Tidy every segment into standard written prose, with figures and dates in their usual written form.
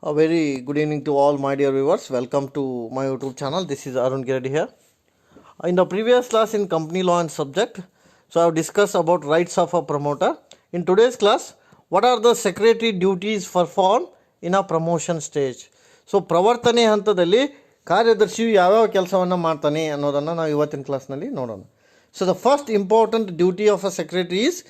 A very good evening to all my dear viewers. Welcome to my YouTube channel. This is Arun Giredi here. In the previous class in company law and subject, so I have discussed about rights of a promoter. In today's class, what are the secretary duties performed in a promotion stage? So ಪ್ರವರ್ತನೆ ಹಂತದಲ್ಲಿ ಕಾರ್ಯದರ್ಶಿಯು ಯಾವ್ಯಾವ ಕೆಲಸವನ್ನು ಮಾಡ್ತಾನೆ ಅನ್ನೋದನ್ನು ನಾವು ಇವತ್ತಿನ ಕ್ಲಾಸ್ನಲ್ಲಿ ನೋಡೋಣ. So the first important duty of a secretary is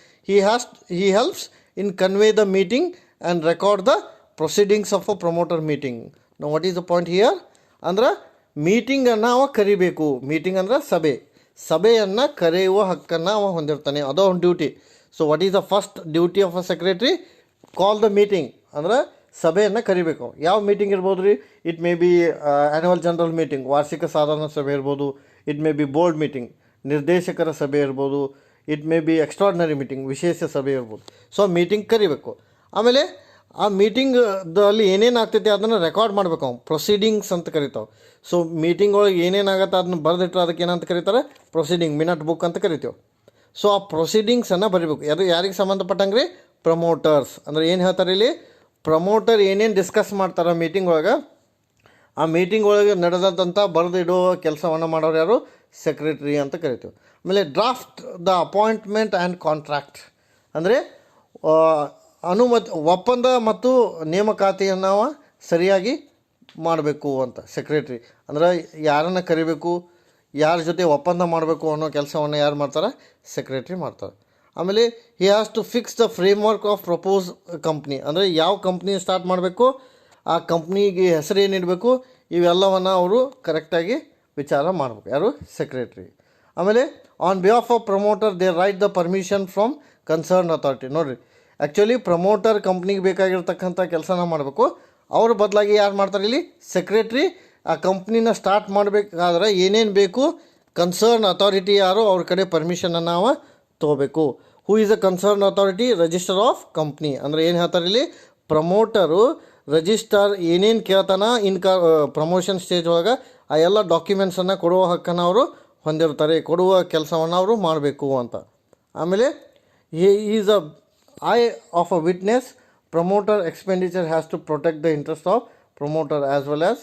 he helps in convey the meeting and record the proceedings of a promoter meeting. Now what is the point here? ಅಂದ್ರೆ ಮೀಟಿಂಗನ್ನು ಅವ ಕರಿಬೇಕು. ಮೀಟಿಂಗ್ ಅಂದ್ರೆ ಸಭೆಯನ್ನು ಕರೆಯುವ ಹಕ್ಕನ್ನು ಅವ ಹೊಂದಿರ್ತಾನೆ. ಅದೋ ಒಂದು duty. So what is the first duty of a secretary? Call the meeting. ಅಂದ್ರೆ ಸಭೆಯನ್ನು ಕರಿಬೇಕು. ಯಾವ ಮೀಟಿಂಗ್ ಇರ್ಬೋದು ರೀ? It may be annual general meeting, ವಾರ್ಷಿಕ ಸಾಧಾರಣ ಸಭೆ ಇರ್ಬೋದು. It may be board meeting, ನಿರ್ದೇಶಕರ ಸಭೆ ಇರ್ಬೋದು. It may be extraordinary meeting, ವಿಶೇಷ ಸಭೆ ಇರ್ಬೋದು. ಸೊ ಮೀಟಿಂಗ್ ಕರಿಬೇಕು. ಆಮೇಲೆ ಆ ಮೀಟಿಂಗ್ದಲ್ಲಿ ಏನೇನು ಆಗ್ತೈತೆ ಅದನ್ನು ರೆಕಾರ್ಡ್ ಮಾಡ್ಬೇಕು. ಅವ್ನು ಪ್ರೊಸೀಡಿಂಗ್ಸ್ ಅಂತ ಕರಿತಾವೆ. ಸೊ ಮೀಟಿಂಗ್ ಒಳಗೆ ಏನೇನಾಗತ್ತೆ ಅದನ್ನ ಬರೆದಿಟ್ಟರೆ ಅದಕ್ಕೆ ಏನಂತ ಕರೀತಾರೆ? ಪ್ರೊಸೀಡಿಂಗ್, ಮಿನಟ್ ಬುಕ್ ಅಂತ ಕರಿತೀವಿ. ಸೊ ಆ ಪ್ರೊಸೀಡಿಂಗ್ಸನ್ನು ಬರೀಬೇಕು. ಯಾರಿಗೆ ಸಂಬಂಧಪಟ್ಟಂಗೆ ರೀ? ಪ್ರಮೋಟರ್ಸ್. ಅಂದರೆ ಏನು ಹೇಳ್ತಾರೆ ಇಲ್ಲಿ? ಪ್ರಮೋಟರ್ ಏನೇನು ಡಿಸ್ಕಸ್ ಮಾಡ್ತಾರೆ ಮೀಟಿಂಗ್ ಒಳಗೆ, ಆ ಮೀಟಿಂಗ್ ಒಳಗೆ ನಡೆದಂಥ ಬರೆದಿಡೋ ಕೆಲಸವನ್ನು ಮಾಡೋರು ಯಾರು? ಸೆಕ್ರೆಟ್ರಿ ಅಂತ ಕರಿತೀವಿ. ಆಮೇಲೆ draft the appointment and contract. ಅಂದರೆ ಒಪ್ಪಂದ ಮತ್ತು ನೇಮಕಾತಿಯನ್ನು ಸರಿಯಾಗಿ ಮಾಡಬೇಕು ಅಂತ ಸೆಕ್ರೆಟ್ರಿ. ಅಂದರೆ ಯಾರನ್ನು ಕರಿಬೇಕು, ಯಾರ ಜೊತೆ ಒಪ್ಪಂದ ಮಾಡಬೇಕು ಅನ್ನೋ ಕೆಲಸವನ್ನು ಯಾರು ಮಾಡ್ತಾರೆ? ಸೆಕ್ರೆಟ್ರಿ ಮಾಡ್ತಾರೆ. ಆಮೇಲೆ he has to fix the framework of propose company. ಅಂದರೆ ಯಾವ ಕಂಪ್ನಿ ಸ್ಟಾರ್ಟ್ ಮಾಡಬೇಕು, ಆ ಕಂಪ್ನಿಗೆ ಹೆಸರು ಏನಿಡಬೇಕು, ಇವೆಲ್ಲವನ್ನು ಅವರು ಕರೆಕ್ಟಾಗಿ ವಿಚಾರ ಮಾಡಬೇಕು. ಯಾರು? ಸೆಕ್ರೆಟ್ರಿ. ಆಮೇಲೆ on behalf of promoter they right the permission from concern authority. ನೋಡಿರಿ, ಆ್ಯಕ್ಚುಲಿ ಪ್ರಮೋಟರ್ ಕಂಪ್ನಿಗೆ ಬೇಕಾಗಿರ್ತಕ್ಕಂಥ ಕೆಲಸನ ಮಾಡಬೇಕು. ಅವ್ರ ಬದಲಾಗಿ ಯಾರು ಮಾಡ್ತಾರೆ ಇಲ್ಲಿ? ಸೆಕ್ರೆಟ್ರಿ. ಆ ಕಂಪ್ನಿನ ಸ್ಟಾರ್ಟ್ ಮಾಡಬೇಕಾದ್ರೆ ಏನೇನು ಬೇಕು, ಕನ್ಸರ್ನ್ ಅಥಾರಿಟಿ ಯಾರು, ಅವ್ರ ಕಡೆ ಪರ್ಮಿಷನನ್ನು ನಾವು ತೊಗೋಬೇಕು. Who is a concern authority? Register of company. ಅಂದರೆ ಏನು ಹೇಳ್ತಾರೆ ಇಲ್ಲಿ? ಪ್ರಮೋಟರು ರಿಜಿಸ್ಟರ್ ಏನೇನು ಕೇಳ್ತಾನೆ ಪ್ರಮೋಷನ್ ಸ್ಟೇಜ್ ಒಳಗೆ ಆ ಎಲ್ಲ ಡಾಕ್ಯುಮೆಂಟ್ಸನ್ನು ಕೊಡುವ ಹಕ್ಕನ್ನು ಅವರು ಹೊಂದಿರ್ತಾರೆ. ಕೊಡುವ ಕೆಲಸವನ್ನು ಅವರು ಮಾಡಬೇಕು ಅಂತ. ಆಮೇಲೆ is a eye of a witness. Promoter expenditure has to protect the interest of promoter as well as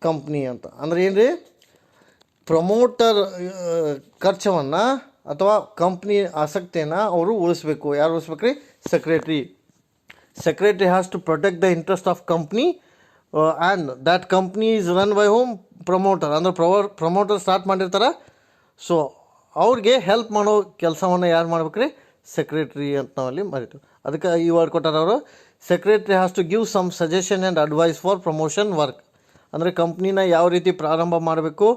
company ಅಂತ. ಅಂದರೆ ಏನು ರೀ? ಪ್ರಮೋಟರ್ ಖರ್ಚವನ್ನು ಅಥವಾ ಕಂಪ್ನಿ ಆಸಕ್ತಿಯನ್ನು ಅವರು ಉಳಿಸ್ಬೇಕು. ಯಾರು ಉಳಿಸ್ಬೇಕು ರೀ? Secretary. Secretary has to protect the interest of company and that company is run by home promoter. ಅಂದರೆ ಪ್ರಮೋಟರ್ ಸ್ಟಾರ್ಟ್ ಮಾಡಿರ್ತಾರೆ. ಸೊ ಅವ್ರಿಗೆ ಹೆಲ್ಪ್ ಮಾಡೋ ಕೆಲಸವನ್ನು ಯಾರು ಮಾಡ್ಬೇಕು ರೀ? ಸೆಕ್ರೆಟ್ರಿ ಅಂತ ನಾವಲ್ಲಿ ಮರಿತೀವಿ. ಅದಕ್ಕೆ ಈ ವರ್ಡ್ ಕೊಟ್ಟಾರ ಅವರು. Secretary has to give some suggestion and advice for promotion work. ಅಂದರೆ ಕಂಪ್ನಿನ ಯಾವ ರೀತಿ ಪ್ರಾರಂಭ ಮಾಡಬೇಕು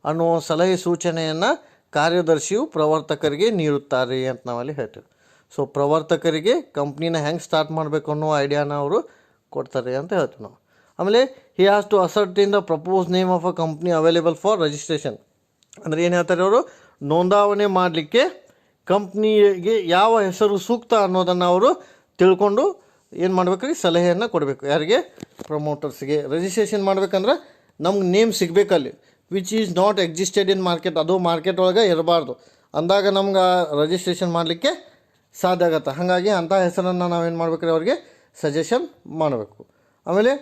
ಅನ್ನೋ ಸಲಹೆ ಸೂಚನೆಯನ್ನು ಕಾರ್ಯದರ್ಶಿಯು ಪ್ರವರ್ತಕರಿಗೆ ನೀಡುತ್ತಾರೆ ಅಂತ ನಾವಲ್ಲಿ ಹೇಳ್ತೀವಿ. ಸೊ ಪ್ರವರ್ತಕರಿಗೆ ಕಂಪ್ನಿನ ಹೆಂಗೆ ಸ್ಟಾರ್ಟ್ ಮಾಡಬೇಕು ಅನ್ನೋ ಐಡಿಯಾನ ಅವರು ಕೊಡ್ತಾರೆ ಅಂತ ಹೇಳ್ತೀವಿ ನಾವು. ಆಮೇಲೆ he has to ascertain the propose name of a company available for registration. ಅಂದರೆ ಏನು ಹೇಳ್ತಾರೆ ಅವರು? ನೋಂದಾವಣೆ ಮಾಡಲಿಕ್ಕೆ ಕಂಪ್ನಿಗೆ ಯಾವ ಹೆಸರು ಸೂಕ್ತ ಅನ್ನೋದನ್ನು ಅವರು ತಿಳ್ಕೊಂಡು ಏನು ಮಾಡ್ಬೇಕು ರೀ? ಸಲಹೆಯನ್ನು ಕೊಡಬೇಕು. ಯಾರಿಗೆ? ಪ್ರಮೋಟರ್ಸ್ಗೆ. ರಿಜಿಸ್ಟ್ರೇಷನ್ ಮಾಡ್ಬೇಕಂದ್ರೆ ನಮ್ಗೆ ನೇಮ್ ಸಿಗಬೇಕಲ್ಲಿ, which is not existed in market. ಅದು ಮಾರ್ಕೆಟ್ ಒಳಗೆ ಇರಬಾರ್ದು. ಅಂದಾಗ ನಮ್ಗೆ ರಿಜಿಸ್ಟ್ರೇಷನ್ ಮಾಡಲಿಕ್ಕೆ ಸಾಧ್ಯ ಆಗತ್ತೆ. ಹಾಗಾಗಿ ಅಂಥ ಹೆಸರನ್ನು ನಾವೇನು ಮಾಡ್ಬೇಕು ರೀ? ಅವ್ರಿಗೆ ಸಜೆಷನ್ ಮಾಡಬೇಕು. ಆಮೇಲೆ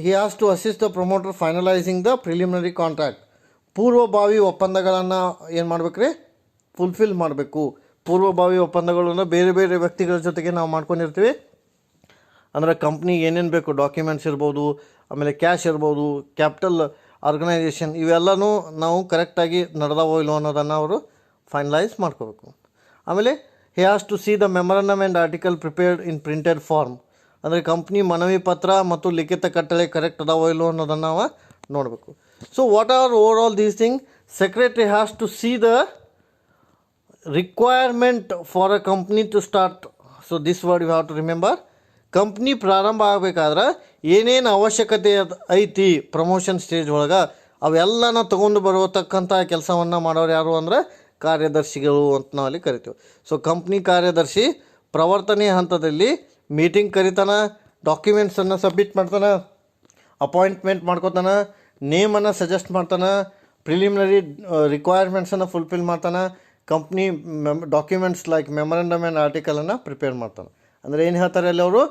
he has to assist the promoter finalizing the preliminary contract. ಪೂರ್ವಭಾವಿ ಒಪ್ಪಂದಗಳನ್ನು ಏನು ಮಾಡ್ಬೇಕು ರೀ? ಫುಲ್ಫಿಲ್ ಮಾಡಬೇಕು. ಪೂರ್ವಭಾವಿ ಒಪ್ಪಂದಗಳನ್ನು ಬೇರೆ ಬೇರೆ ವ್ಯಕ್ತಿಗಳ ಜೊತೆಗೆ ನಾವು ಮಾಡ್ಕೊಂಡಿರ್ತೀವಿ. ಅಂದರೆ ಕಂಪ್ನಿಗೆ ಏನೇನು ಬೇಕು, ಡಾಕ್ಯುಮೆಂಟ್ಸ್ ಇರ್ಬೋದು, ಆಮೇಲೆ ಕ್ಯಾಶ್ ಇರ್ಬೋದು, ಕ್ಯಾಪಿಟಲ್ ಆರ್ಗನೈಜೇಷನ್, ಇವೆಲ್ಲನೂ ನಾವು ಕರೆಕ್ಟಾಗಿ ನಡೆದಾವೋ ಇಲ್ಲೋ ಅನ್ನೋದನ್ನು ಅವರು ಫೈನಲೈಸ್ ಮಾಡ್ಕೋಬೇಕು. ಆಮೇಲೆ he has to see the memorandum and article prepared in printed form. ಅಂದರೆ ಕಂಪ್ನಿ ಮನವಿ ಪತ್ರ ಮತ್ತು ಲಿಖಿತ ಕಟ್ಟಳೆ ಕರೆಕ್ಟ್ ಅದಾವೋ ಇಲ್ಲೋ ಅನ್ನೋದನ್ನು ನಾವು ನೋಡಬೇಕು. So what are over all these thing? Secretary has to see the requirement for a company to start. So this word you have to remember. Company ಪ್ರಾರಂಭ ಆಗಬೇಕಾದ್ರೆ ಏನೇನು ಅವಶ್ಯಕತೆ ಐತಿ ಪ್ರಮೋಷನ್ ಸ್ಟೇಜ್ ಒಳಗೆ ಅವೆಲ್ಲನ ತೊಗೊಂಡು ಬರತಕ್ಕಂಥ ಕೆಲಸವನ್ನು ಮಾಡೋರು ಯಾರು ಅಂದರೆ ಕಾರ್ಯದರ್ಶಿಗಳು ಅಂತ ನಾವಲ್ಲಿ ಕರಿತೀವಿ. ಸೊ ಕಂಪ್ನಿ ಕಾರ್ಯದರ್ಶಿ ಪ್ರವರ್ತನೆ ಹಂತದಲ್ಲಿ ಮೀಟಿಂಗ್ ಕರಿತಾನೆ, ಡಾಕ್ಯುಮೆಂಟ್ಸನ್ನು ಸಬ್ಮಿಟ್ ಮಾಡ್ತಾನೆ, ಅಪಾಯಿಂಟ್ಮೆಂಟ್ ಮಾಡ್ಕೋತಾನೆ, ನೇಮನ್ನು ಸಜೆಸ್ಟ್ ಮಾಡ್ತಾನೆ, ಪ್ರಿಲಿಮಿನರಿ ರಿಕ್ವೈರ್ಮೆಂಟ್ಸನ್ನು ಫುಲ್ಫಿಲ್ ಮಾಡ್ತಾನೆ, company documents like memorandum and ಆರ್ಟಿಕಲನ್ನು ಪ್ರಿಪೇರ್ ಮಾಡ್ತಾನೆ. ಅಂದರೆ ಏನು ಹೇಳ್ತಾರೆ ಅಲ್ಲಿ ಅವರು?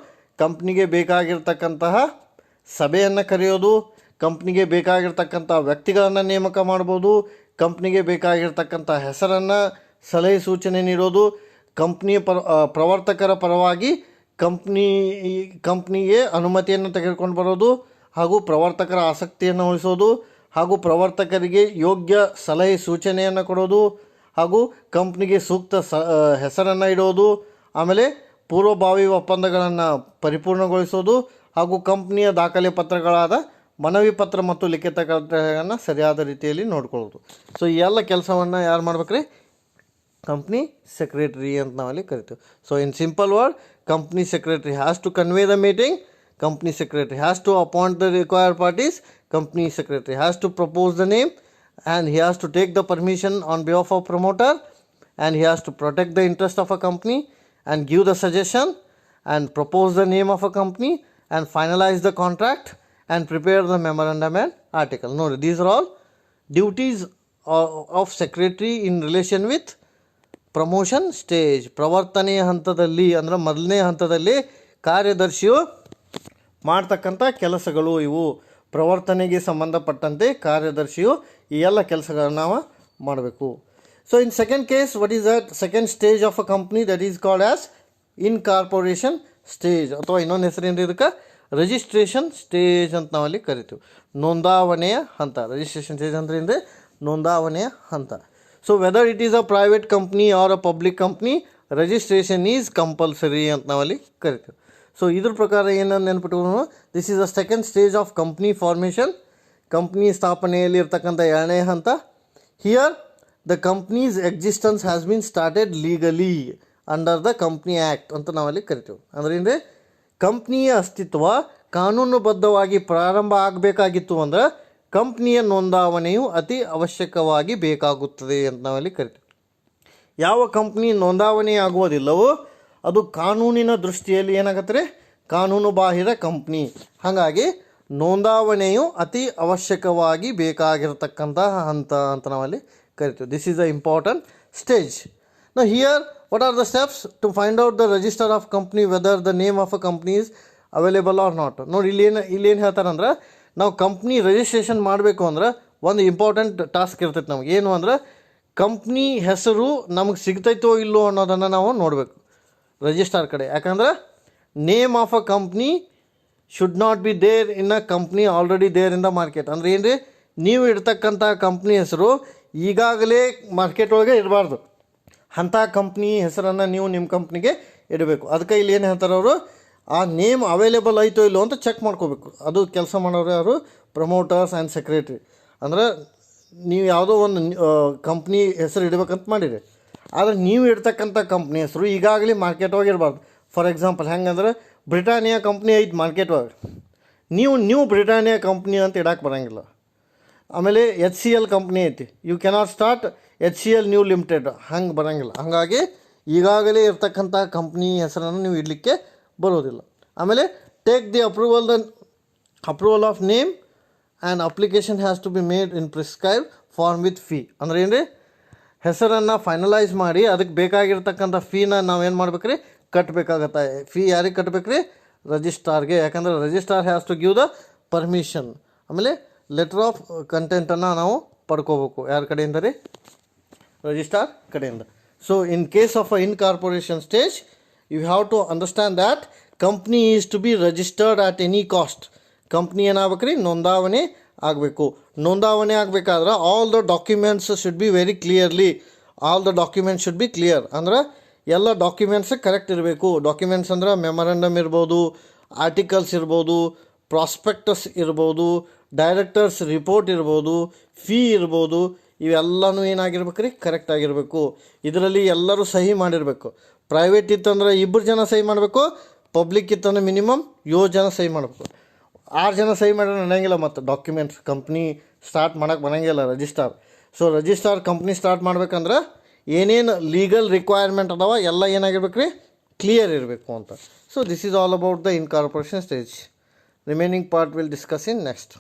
ಕಂಪ್ನಿಗೆ ಬೇಕಾಗಿರ್ತಕ್ಕಂತಹ ಸಭೆಯನ್ನು ಕರೆಯೋದು, ಕಂಪ್ನಿಗೆ ಬೇಕಾಗಿರ್ತಕ್ಕಂಥ ವ್ಯಕ್ತಿಗಳನ್ನು ನೇಮಕ ಮಾಡ್ಬೋದು, ಕಂಪ್ನಿಗೆ ಬೇಕಾಗಿರ್ತಕ್ಕಂಥ ಹೆಸರನ್ನು ಸಲಹೆ ಸೂಚನೆ ನೀಡೋದು, ಕಂಪ್ನಿಯ ಪ್ರವರ್ತಕರ ಪರವಾಗಿ ಕಂಪ್ನಿಗೆ ಅನುಮತಿಯನ್ನು ತೆಗೆದುಕೊಂಡು ಬರೋದು, ಹಾಗೂ ಪ್ರವರ್ತಕರ ಆಸಕ್ತಿಯನ್ನು ವಹಿಸೋದು, ಹಾಗೂ ಪ್ರವರ್ತಕರಿಗೆ ಯೋಗ್ಯ ಸಲಹೆ ಸೂಚನೆಯನ್ನು ಕೊಡೋದು, ಹಾಗೂ ಕಂಪ್ನಿಗೆ ಸೂಕ್ತ ಹೆಸರನ್ನು ಇಡೋದು, ಆಮೇಲೆ ಪೂರ್ವಭಾವಿ ಒಪ್ಪಂದಗಳನ್ನು ಪರಿಪೂರ್ಣಗೊಳಿಸೋದು, ಹಾಗೂ ಕಂಪ್ನಿಯ ದಾಖಲೆ ಪತ್ರಗಳಾದ ಮನವಿ ಪತ್ರ ಮತ್ತು ಲಿಖಿತಗಳನ್ನು ಸರಿಯಾದ ರೀತಿಯಲ್ಲಿ ನೋಡ್ಕೊಳ್ಳೋದು. ಸೊ ಈ ಎಲ್ಲ ಕೆಲಸವನ್ನು ಯಾರು ಮಾಡ್ಬೇಕ್ರಿ? ಕಂಪ್ನಿ ಸೆಕ್ರೆಟರಿ ಅಂತ ನಾವಲ್ಲಿ ಕರಿತೀವಿ. So in simple word, company secretary has to convey the meeting, company secretary has to appoint the required parties, company secretary has to propose the name, and he has to take the permission on behalf of promoter, and he has to protect the interest of a company and give the suggestion and propose the name of a company and finalize the contract and prepare the memorandum and article. No, these are all duties of secretary in relation with promotion stage. ಪ್ರವರ್ತನೆಯ ಹಂತದಲ್ಲಿ ಅಂದರೆ ಮೊದಲನೇ ಹಂತದಲ್ಲಿ ಕಾರ್ಯದರ್ಶಿಯು ಮಾಡ್ತಕ್ಕಂಥ ಕೆಲಸಗಳು ಇವು. ಪ್ರವರ್ತನೆಗೆ ಸಂಬಂಧಪಟ್ಟಂತೆ ಕಾರ್ಯದರ್ಶಿಯು ಈ ಎಲ್ಲ ಕೆಲಸಗಳನ್ನ ನಾವು ಮಾಡಬೇಕು. So in second case, what is that second stage of a company? That is called as incorporation stage, ಅಥವಾ ಇನ್ನೊಂದು ಹೆಸರಿಂದ ಇದಕ್ಕೆ ರಿಜಿಸ್ಟ್ರೇಷನ್ ಸ್ಟೇಜ್ ಅಂತ ನಾವಲ್ಲಿ ಕರಿತೀವಿ. ನೋಂದಾವಣೆಯ ಹಂತ. ರಿಜಿಸ್ಟ್ರೇಷನ್ ಸ್ಟೇಜ್ ಅಂದ್ರೆ ನೋಂದಾವಣೆಯ ಹಂತ. So whether it is a private company or a public company, registration is compulsory ಅಂತ ನಾವಲ್ಲಿ ಕರಿತೀವಿ. ಸೊ ಇದ್ರ ಪ್ರಕಾರ ಏನನ್ನು ನೆನ್ಪಿಟ್ಕೊಂಡು, this is a second stage of company formation. Company ಸ್ಥಾಪನೆಯಲ್ಲಿ ಇರ್ತಕ್ಕಂಥ ಎರಡನೇ ಹಂತ. Here the company's existence has been started legally under the company act ಅಂತ ನಾವಲ್ಲಿ ಕರಿತೀವಿ. ಅಂದ್ರೆ ಕಂಪ್ನಿಯ ಅಸ್ತಿತ್ವ ಕಾನೂನುಬದ್ಧವಾಗಿ ಪ್ರಾರಂಭ ಆಗಬೇಕಾಗಿತ್ತು ಅಂದ್ರೆ ಕಂಪ್ನಿಯ ನೋಂದಾವಣೆಯು ಅತಿ ಅವಶ್ಯಕವಾಗಿ ಬೇಕಾಗುತ್ತದೆ ಅಂತ ನಾವಲ್ಲಿ ಕರಿತೀವಿ. ಯಾವ ಕಂಪ್ನಿ ನೋಂದಾವಣೆ ಆಗುವುದಿಲ್ಲವೋ ಅದು ಕಾನೂನಿನ ದೃಷ್ಟಿಯಲ್ಲಿ ಏನಾಗತ್ತೆ? ಕಾನೂನು ಬಾಹಿರ ಕಂಪ್ನಿ. ಹಾಗಾಗಿ ನೋಂದಾವಣೆಯು ಅತಿ ಅವಶ್ಯಕವಾಗಿ ಬೇಕಾಗಿರತಕ್ಕಂತಹ ಹಂತ ಅಂತ ನಾವಲ್ಲಿ ಕರಿತೀವಿ. This is a important stage. Now here what are the steps to find out the register of company whether the name of a company is available or not. ನೋಡಿ ಇಲ್ಲೇನು ಹೇಳ್ತಾರಂದ್ರೆ, ನಾವು ಕಂಪ್ನಿ ರಿಜಿಸ್ಟ್ರೇಷನ್ ಮಾಡಬೇಕು ಅಂದ್ರೆ ಒಂದು ಇಂಪಾರ್ಟೆಂಟ್ ಟಾಸ್ಕ್ ಇರ್ತೈತೆ ನಮ್ಗೆ. ಏನು ಅಂದ್ರೆ ಕಂಪ್ನಿ ಹೆಸರು ನಮಗೆ ಸಿಗ್ತೈತೋ ಇಲ್ಲೋ ಅನ್ನೋದನ್ನು ನಾವು ನೋಡಬೇಕು ರಿಜಿಸ್ಟಾರ್ ಕಡೆ. ಯಾಕಂದ್ರೆ name of a company should not be there in a company already there in the market. ಅಂದರೆ ಏನು ರೀ, ನೀವು ಇಡ್ತಕ್ಕಂಥ ಕಂಪ್ನಿ ಹೆಸರು ಈಗಾಗಲೇ ಮಾರ್ಕೆಟ್ ಒಳಗೆ ಇರಬಾರ್ದು. ಅಂಥ ಕಂಪ್ನಿ ಹೆಸರನ್ನು ನೀವು ನಿಮ್ಮ ಕಂಪ್ನಿಗೆ ಇಡಬೇಕು. ಅದಕ್ಕೆ ಇಲ್ಲಿ ಏನು ಹೇಳ್ತಾರೆ ಅವರು, ಆ ನೇಮ್ ಅವೈಲೇಬಲ್ ಆಯಿತೋ ಇಲ್ಲೋ ಅಂತ ಚೆಕ್ ಮಾಡ್ಕೋಬೇಕು. ಅದು ಕೆಲಸ ಮಾಡೋರು ಯಾರು? Promoters and secretary. ಅಂದ್ರೆ ನೀವು ಯಾವುದೋ ಒಂದು ಕಂಪ್ನಿ ಹೆಸರು ಇಡಬೇಕಂತ ಮಾಡಿರಿ, ಆದರೆ ನೀವು ಇಡ್ತಕ್ಕಂಥ ಕಂಪ್ನಿ ಹೆಸರು ಈಗಾಗಲೇ ಮಾರ್ಕೆಟ್ ಒಳಗೆ ಇರಬಾರ್ದು. ಫಾರ್ ಎಕ್ಸಾಂಪಲ್ ಹೆಂಗಂದ್ರೆ, ಬ್ರಿಟಾನಿಯಾ ಕಂಪ್ನಿ ಐತೆ ಮಾರ್ಕೆಟ್ ಒಳಗೆ, ನೀವು ಬ್ರಿಟಾನಿಯಾ ಕಂಪ್ನಿ ಅಂತ ಇಡಕ್ಕೆ ಬರೋಂಗಿಲ್ಲ. ಆಮೇಲೆ HCL ಕಂಪ್ನಿ ಐತಿ, you cannot start HCL new limited, ಹಂಗೆ ಬರೋಂಗಿಲ್ಲ. ಹಾಗಾಗಿ ಈಗಾಗಲೇ ಇರ್ತಕ್ಕಂಥ ಕಂಪ್ನಿ ಹೆಸರನ್ನು ನೀವು ಇಡಲಿಕ್ಕೆ ಬರೋದಿಲ್ಲ. ಆಮೇಲೆ take the approval of name and application has to be made in prescribe form with fee. ಅಂದ್ರೆ ಏನು ರೀ, ಹೆಸರನ್ನು ಫೈನಲೈಸ್ ಮಾಡಿ ಅದಕ್ಕೆ ಬೇಕಾಗಿರ್ತಕ್ಕಂಥ ಫೀನ ನಾವೇನು ಮಾಡ್ಬೇಕ್ರಿ? ಕಟ್ಟಬೇಕಾಗತ್ತೆ. ಫೀ ಯಾರಿಗೆ ಕಟ್ಟಬೇಕ್ರಿ? ರಿಜಿಸ್ಟ್ರಾರ್ಗೆ. ಯಾಕಂದರೆ registrar has to give the permission. ಆಮೇಲೆ ಲೆಟರ್ ಆಫ್ ಕಂಟೆಂಟನ್ನು ನಾವು ಪಡ್ಕೋಬೇಕು. ಯಾರ ಕಡೆಯಿಂದ ರೀ? ರಿಜಿಸ್ಟ್ರಾರ್ ಕಡೆಯಿಂದ. So in case of a incorporation stage, you have to understand that company is to be registered at any cost. Company ಏನಾಗಬೇಕ್ರಿ? ನೋಂದಾವಣೆ ಆಗಬೇಕು. ನೋಂದಾವಣೆ ಆಗಬೇಕಾದ್ರೆ all the documents should be very clearly, all the documents should be clear. ಅಂದ್ರೆ ಎಲ್ಲ documents correct ಇರಬೇಕು. Documents ಅಂದ್ರೆ memorandum ಇರ್ಬೋದು, ಆರ್ಟಿಕಲ್ಸ್ ಇರ್ಬೋದು, ಪ್ರಾಸ್ಪೆಕ್ಟಸ್ ಇರ್ಬೋದು, ಡೈರೆಕ್ಟರ್ಸ್ ರಿಪೋರ್ಟ್ ಇರ್ಬೋದು, ಫೀ ಇರ್ಬೋದು, ಇವೆಲ್ಲನೂ ಏನಾಗಿರ್ಬೇಕ್ರಿ? ಕರೆಕ್ಟ್ ಆಗಿರಬೇಕು. ಇದರಲ್ಲಿ ಎಲ್ಲರೂ ಸಹಿ ಮಾಡಿರಬೇಕು. ಪ್ರೈವೇಟ್ ಇತ್ತಂದ್ರೆ 2 ಜನ ಸಹಿ ಮಾಡಬೇಕು, ಪಬ್ಲಿಕ್ ಇತ್ತಂದ್ರೆ ಮಿನಿಮಮ್ 7 ಜನ ಸಹಿ ಮಾಡಬೇಕು. 6 ಜನ ಸಹಿ ಮಾಡಿದ್ರೆ ನಡೆಯಂಗಿಲ್ಲ. ಮತ್ತು ಡಾಕ್ಯುಮೆಂಟ್ಸ್ ಕಂಪ್ನಿ ಸ್ಟಾರ್ಟ್ ಮಾಡೋಕ್ಕೆ ಬರೋಂಗಿಲ್ಲ registrar. So registrar company start ಮಾಡ್ಬೇಕಂದ್ರೆ ಏನೇನು ಲೀಗಲ್ ರಿಕ್ವೈರ್ಮೆಂಟ್ ಅದಾವ ಎಲ್ಲ ಏನಾಗಿರ್ಬೇಕು ರೀ? ಕ್ಲಿಯರ್ ಇರಬೇಕು ಅಂತ. So this is all about the incorporation stage. Remaining part will discuss in next.